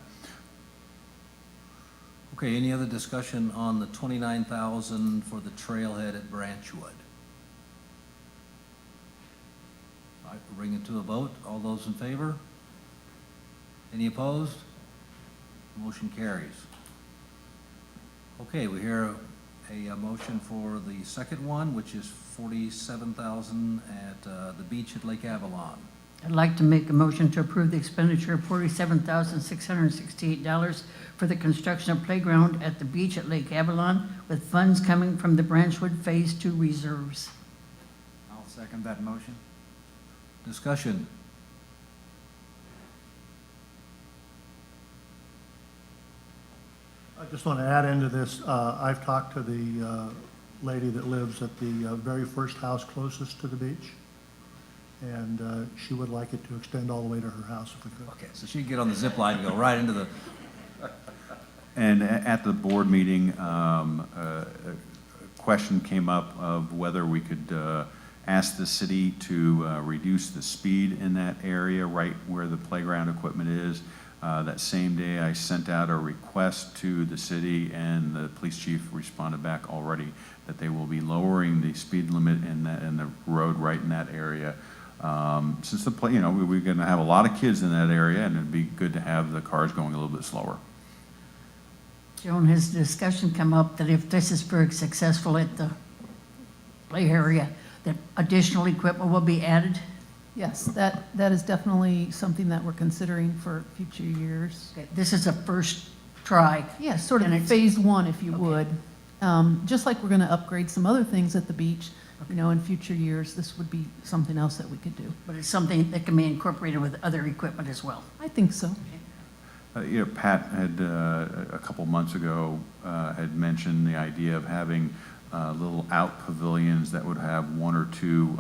Okay, any other discussion on the 29,000 for the trailhead at Branchwood? All right, we'll bring it to a vote. All those in favor? Any opposed? Motion carries. Okay, we hear a motion for the second one, which is 47,000 at the beach at Lake Avalon. I'd like to make a motion to approve the expenditure of $47,668 for the construction of playground at the beach at Lake Avalon, with funds coming from the Branchwood Phase 2 reserves. I'll second that motion. Discussion. I just want to add into this, I've talked to the lady that lives at the very first house closest to the beach, and she would like it to extend all the way to her house if we could. Okay, so she'd get on the zip line and go right into the, And at the board meeting, a question came up of whether we could ask the city to reduce the speed in that area right where the playground equipment is. That same day, I sent out a request to the city, and the police chief responded back already that they will be lowering the speed limit in the road right in that area. Since we're going to have a lot of kids in that area, and it'd be good to have the cars going a little bit slower. Joan, has discussion come up that if this is very successful at the play area, that additional equipment will be added? Yes, that is definitely something that we're considering for future years. Okay, this is a first try. Yeah, sort And of it's- phase one, if you Okay. would. Just like we're going to upgrade some other things at the beach, in future years, this would be something else that we could do. But it's something that can be incorporated with other equipment as well. I think so. Pat had, a couple months ago, had mentioned the idea of having little out pavilions that would have one or two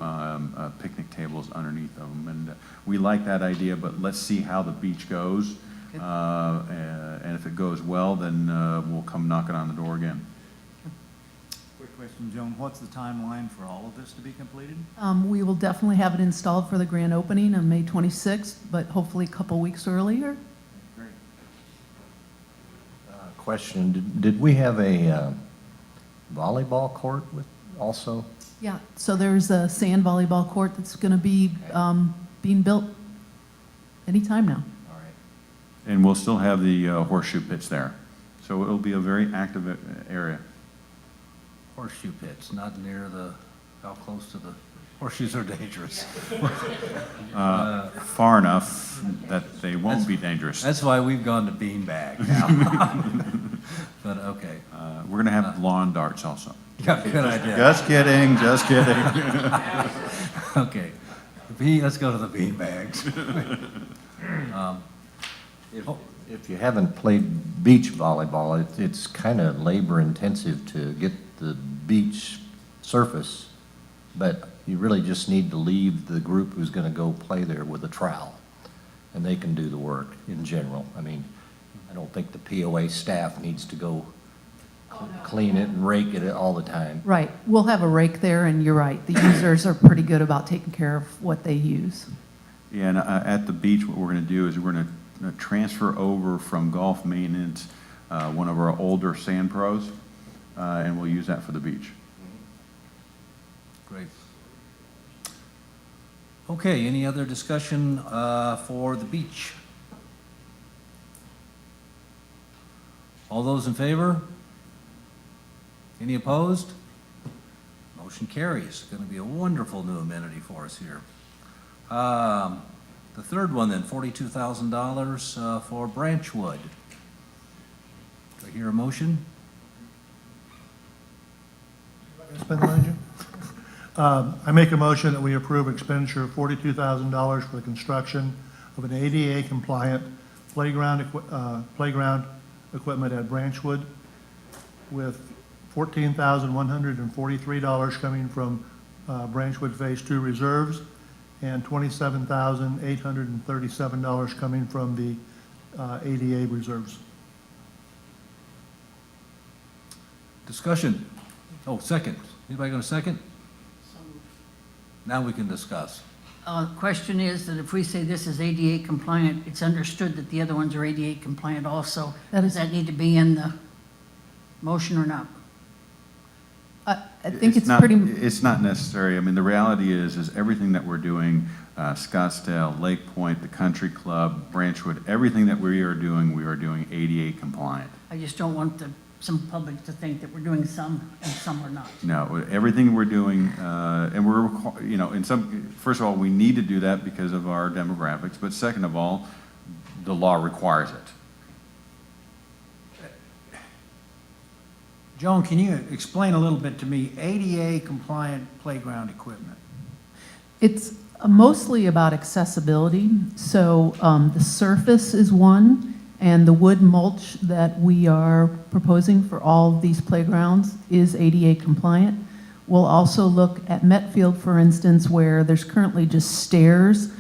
picnic tables underneath them. And we like that idea, but let's see how the beach goes. And if it goes well, then we'll come knocking on the door again. Quick question, Joan, what's the timeline for all of this to be completed? We will definitely have it installed for the grand opening on May 26th, but hopefully a couple weeks earlier. Great. Question, did we have a volleyball court with also? Yeah, so there's a sand volleyball court that's going to be being built anytime now. All right. And we'll still have the horseshoe pits there. So it'll be a very active area. horseshoe pits, not near the, how close to the, horseshoes are dangerous. Far enough that they won't be dangerous. That's why we've gone to beanbag now. But, okay. We're going to have lawn darts also. Yeah, good idea. Just kidding, just kidding. Okay. Let's go to the beanbags. If you haven't played beach volleyball, it's kind of labor intensive to get the beach surface, but you really just need to leave the group who's going to go play there with a trowel, and they can do the work in general. I mean, I don't think the POA staff needs to go clean it and rake it all the time. Right, we'll have a rake there, and you're right, the users are pretty good about taking care of what they use. Yeah, and at the beach, what we're going to do is we're going to transfer over from golf maintenance one of our older sand pros, and we'll use that for the beach. Great. Okay, any other discussion for the beach? All those in favor? Any opposed? Motion carries. Going to be a wonderful new amenity for us here. The third one then, $42,000 for Branchwood. Do I hear a motion? Spend the money, Jim? I make a motion that we approve expenditure of $42,000 for the construction of an ADA-compliant playground equipment at Branchwood, with $14,143 coming from Branchwood Phase 2 reserves and $27,837 coming from the ADA reserves. Discussion. Oh, second. Anybody going to second? Now we can discuss. Question is that if we say this is ADA compliant, it's understood that the other ones are ADA compliant also. Does that need to be in the motion or not? I think it's not, pretty. It's not necessary. I mean, the reality is everything that we're doing, Scottsdale, Lake Point, the Country Club, Branchwood, everything that we are doing ADA compliant. I just don't want some public to think that we're doing some and some are not. No, everything we're doing, and we're, first of all, we need to do that because of our demographics, but second of all, the law requires it. Joan, can you explain a little bit to me, ADA compliant playground equipment? It's mostly about accessibility. So the surface is one, and the wood mulch that we are proposing for all of these playgrounds is ADA compliant. We'll also look at Metfield, for instance, where there's currently just stairs,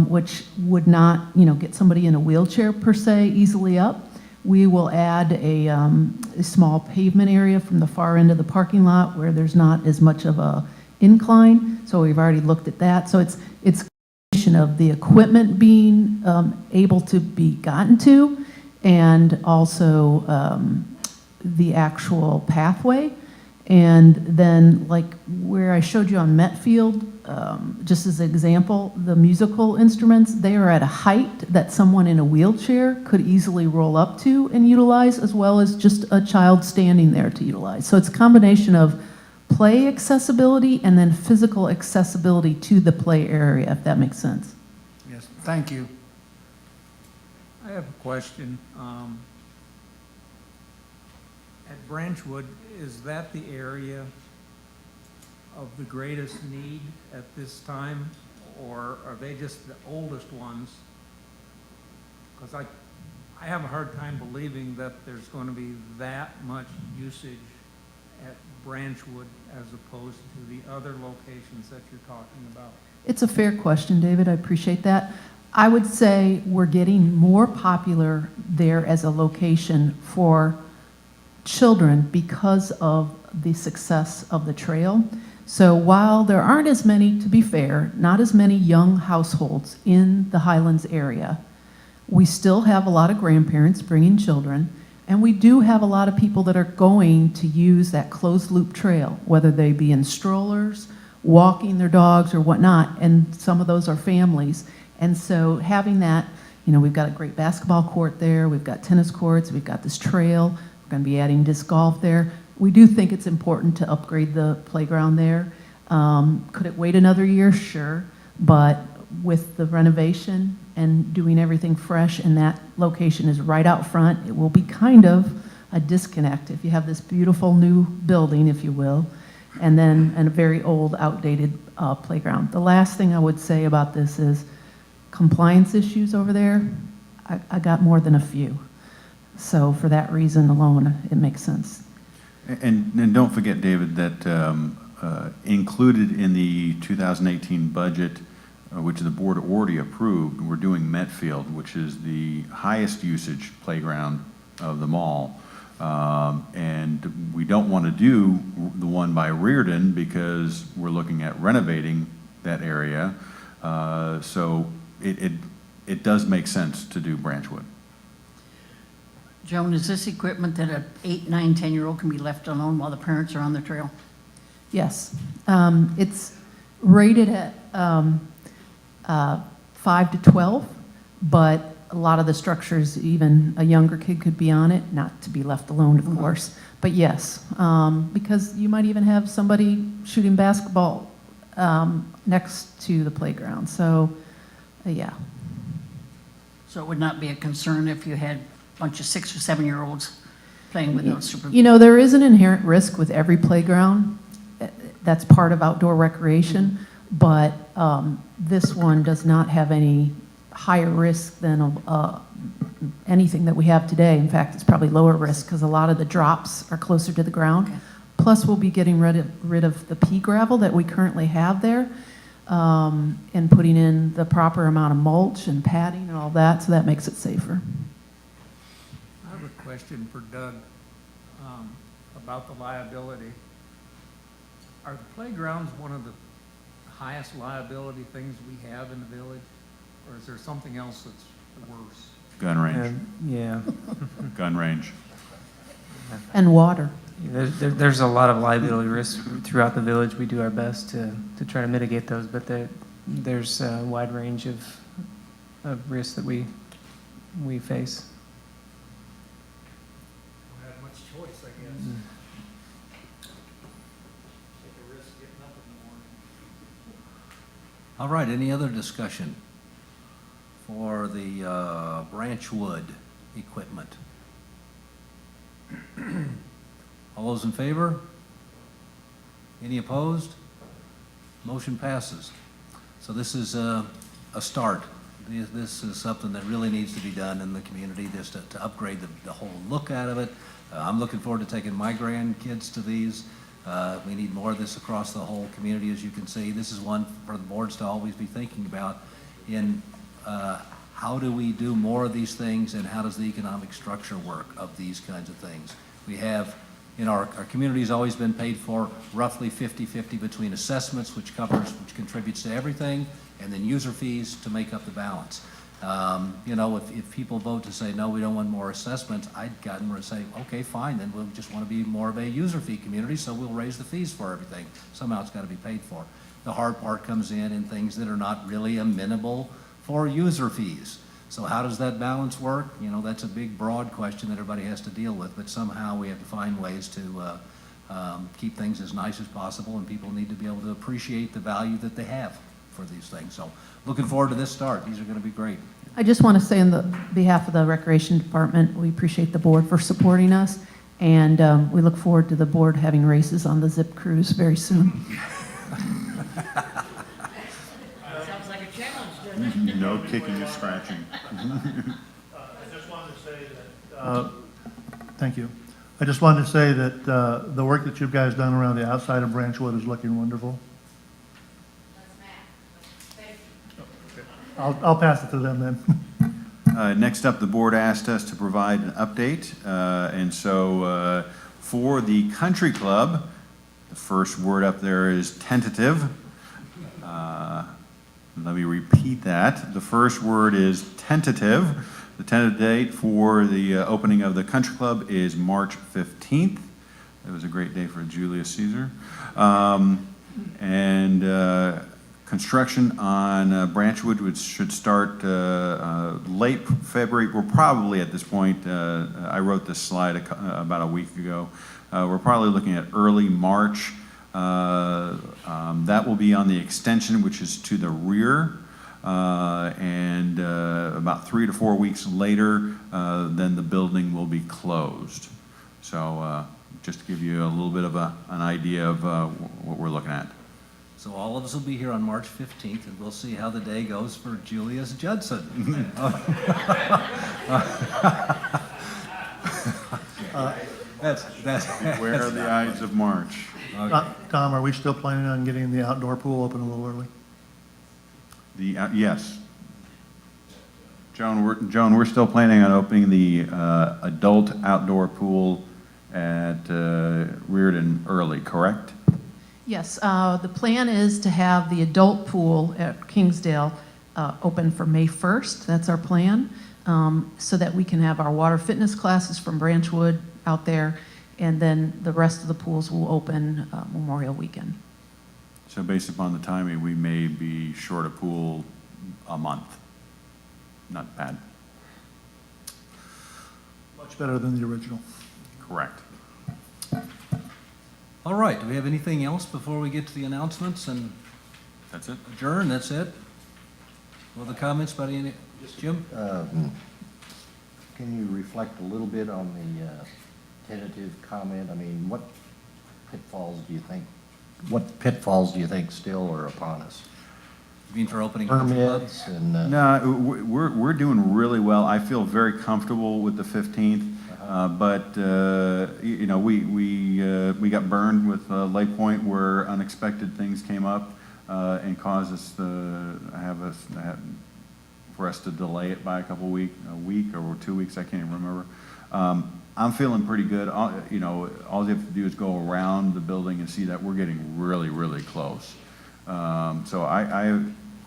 which would not, get somebody in a wheelchair per se easily up. We will add a small pavement area from the far end of the parking lot where there's not as much of a incline. So we've already looked at that. So it's a combination of the equipment being able to be gotten to, and also the actual pathway. And then, like where I showed you on Metfield, just as an example, the musical instruments, they are at a height that someone in a wheelchair could easily roll up to and utilize, as well as just a child standing there to utilize. So it's a combination of play accessibility and then physical accessibility to the play area, if that makes sense. Yes, thank you. I have a question. At Branchwood, is that the area of the greatest need at this time, or are they just the oldest ones? Because I have a hard time believing that there's going to be that much usage at Branchwood as opposed to the other locations that you're talking about. It's a fair question, David. I appreciate that. I would say we're getting more popular there as a location for children because of the success of the trail. So while there aren't as many, to be fair, not as many young households in the Highlands area, we still have a lot of grandparents bringing children, and we do have a lot of people that are going to use that closed loop trail, whether they be in strollers, walking their dogs or whatnot, and some of those are families. And so having that, we've got a great basketball court there, we've got tennis courts, we've got this trail, we're going to be adding disc golf there. We do think it's important to upgrade the playground there. Could it wait another year? Sure. But with the renovation and doing everything fresh, and that location is right out front, it will be kind of a disconnect if you have this beautiful new building, if you will, and then a very old, outdated playground. The last thing I would say about this is compliance issues over there. I got more than a few. So for that reason alone, it makes sense. And don't forget, David, that included in the 2018 budget, which the board already approved, we're doing Metfield, which is the highest usage playground of them all. And we don't want to do the one by Reardon because we're looking at renovating that area. So it does make sense to do Branchwood. Joan, is this equipment that an 8, 9, 10-year-old can be left alone while the parents are on the trail? Yes. It's rated at 5 to 12, but a lot of the structures, even a younger kid could be on it, not to be left alone, of course. But yes, because you might even have somebody shooting basketball next to the playground. So, yeah. So it would not be a concern if you had a bunch of 6 or 7-year-olds playing with no supervision? There is an inherent risk with every playground. That's part of outdoor recreation. But this one does not have any higher risk than anything that we have today. In fact, it's probably lower risk because a lot of the drops are closer to the ground. Okay. Plus, we'll be getting rid of the pea gravel that we currently have there, and putting in the proper amount of mulch and padding and all that, so that makes it safer. I have a question for Doug about the liability. Are the playgrounds one of the highest liability things we have in the village, or is there something else that's worse? Gun range. Yeah. Gun range. And water. There's a lot of liability risks throughout the village. We do our best to try to mitigate those, but there's a wide range of risks that we face. Don't have much choice, I guess. Mm. Take a risk getting up in the morning. All right, any other discussion for the Branchwood equipment? All those in favor? Any opposed? Motion passes. So this is a start. This is something that really needs to be done in the community, just to upgrade the whole look out of it. I'm looking forward to taking my grandkids to these. We need more of this across the whole community, as you can see. This is one for the boards to always be thinking about in how do we do more of these things, and how does the economic structure work of these kinds of things. We have, our community has always been paid for roughly 50-50 between assessments, which contributes to everything, and then user fees to make up the balance. If people vote to say, no, we don't want more assessments, I'd gotten to say, okay, fine, then we'll just want to be more of a user fee community, so we'll raise the fees for everything. Somehow it's got to be paid for. The hard part comes in things that are not really amenable for user fees. So how does that balance work? That's a big, broad question that everybody has to deal with, but somehow we have to find ways to keep things as nice as possible, and people need to be able to appreciate the value that they have for these things. So looking forward to this start. These are going to be great. I just want to say on behalf of the Recreation Department, we appreciate the board for supporting us, and we look forward to the board having races on the Zip Cruise very soon. Sounds like a challenge, doesn't it? No kicking and scratching. I just wanted to say that, thank you. I just wanted to say that the work that you guys done around the outside of Branchwood is looking wonderful. I'll pass it to them then. Next up, the board asked us to provide an update. And so for the country club, the first word up there is tentative. Let me repeat that. The first word is tentative. The tentative date for the opening of the country club is March 15th. It was a great day for Julius Caesar. Construction on Branchwood, which should start late February. We're probably at this point, I wrote this slide about a week ago. We're probably looking at early March. That will be on the extension, which is to the rear. About 3 to 4 weeks later, then the building will be closed. So just to give you a little bit of an idea of what we're looking at. So all of us will be here on March 15th, and we'll see how the day goes for Julius Judson. Where are the Ides of March? Okay. Tom, are we still planning on getting the outdoor pool open a little early? Yes. Joan, we're still planning on opening the adult outdoor pool at Reardon early, correct? Yes, the plan is to have the adult pool at Kingsdale open for May 1st. That's our plan, so that we can have our water fitness classes from Branchwood out there, and then the rest of the pools will open Memorial Weekend. So based upon the timing, we may be short a pool a month. Not bad. Much better than the original. Correct. All right, do we have anything else before we get to the announcements and That's it? adjourn? That's it? Well, the comments by any, Jim? Can you reflect a little bit on the tentative comment? I mean, what pitfalls do you think still are upon us? You mean for opening country club? Permits and, No, we're doing really well. I feel very comfortable with the 15th. But we got burned with Lake Point, where unexpected things came up and caused us for us to delay it by a week or 2 weeks. I can't even remember. I'm feeling pretty good. All you have to do is go around the building and see that we're getting really, really close. So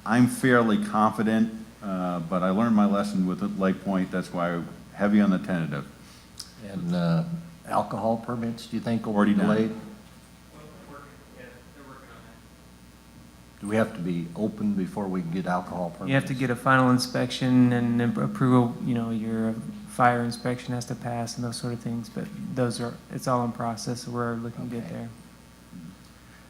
I'm fairly confident, but I learned my lesson with Lake Point. That's why I'm heavy on the tentative. and alcohol permits, do you think will Already be done. delayed? They're working on that. Do we have to be open before we can get alcohol permits? You have to get a final inspection and approval, your fire inspection has to pass and those sort of things, but it's all in process, so we're looking good there.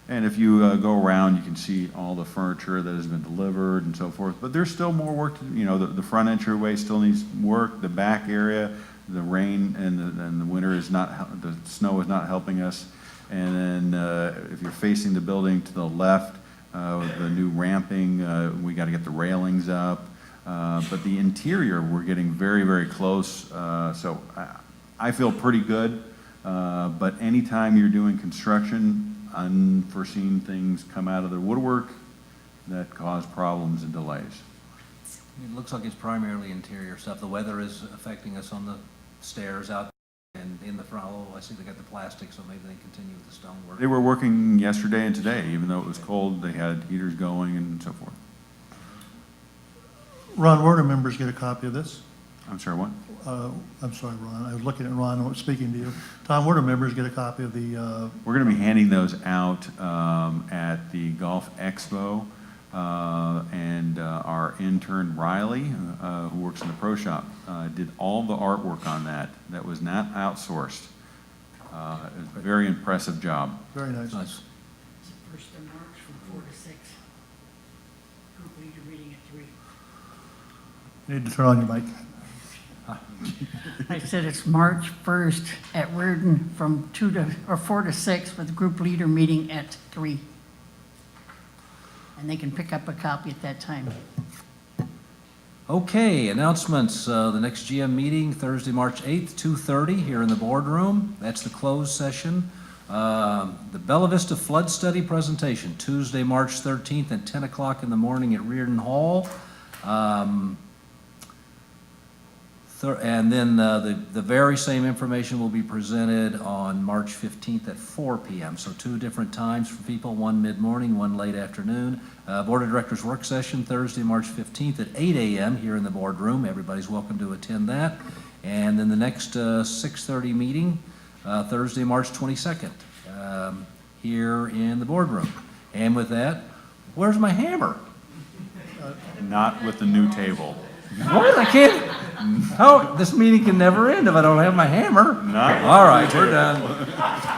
And if you go around, you can see all the furniture that has been delivered and so forth. But there's still more work to do. The front entryway still needs work. The back area, the rain and the winter the snow is not helping us. And then if you're facing the building to the left, the new ramping, we got to get the railings up. But the interior, we're getting very, very close. So I feel pretty good. But anytime you're doing construction, unforeseen things come out of the woodwork that cause problems and delays. It looks like it's primarily interior stuff. The weather is affecting us on the stairs out and in the front. Oh, I see they got the plastic, so maybe they continue with the stonework. They were working yesterday and today, even though it was cold, they had heaters going and so forth. Ron, where do members get a copy of this? I'm sorry, what? I'm sorry, Ron, I was looking at Ron, I was speaking to you. Tom, where do members get a copy of the, We're going to be handing those out at the Golf Expo, and our intern Riley, who works in the pro shop, did all the artwork on that. That was not outsourced. It was a very impressive job. very nice. Nice. It's the 1st of March from 4 to 6. Group leader meeting at 3. Need to turn on your mic. I said it's March 1st at Reardon from 4 to 6 with the group leader meeting at 3. And they can pick up a copy at that time. Okay, announcements. The next GM meeting, Thursday, March 8th, 2:30 here in the boardroom. That's the closed session. The Bella Vista Flood Study presentation, Tuesday, March 13th at 10 o'clock in the morning at Reardon Hall. And then the very same information will be presented on March 15th at 4 p.m. So 2 different times for people, one mid-morning, one late afternoon. Board of Directors work session Thursday, March 15th at 8 a.m. here in the boardroom. Everybody's welcome to attend that. And then the next 6:30 meeting, Thursday, March 22nd, here in the boardroom. And with that, where's my hammer? Not with the new table. What? I can't. How? This meeting can never end if I don't have my hammer. Not with All the right, new we're table. done.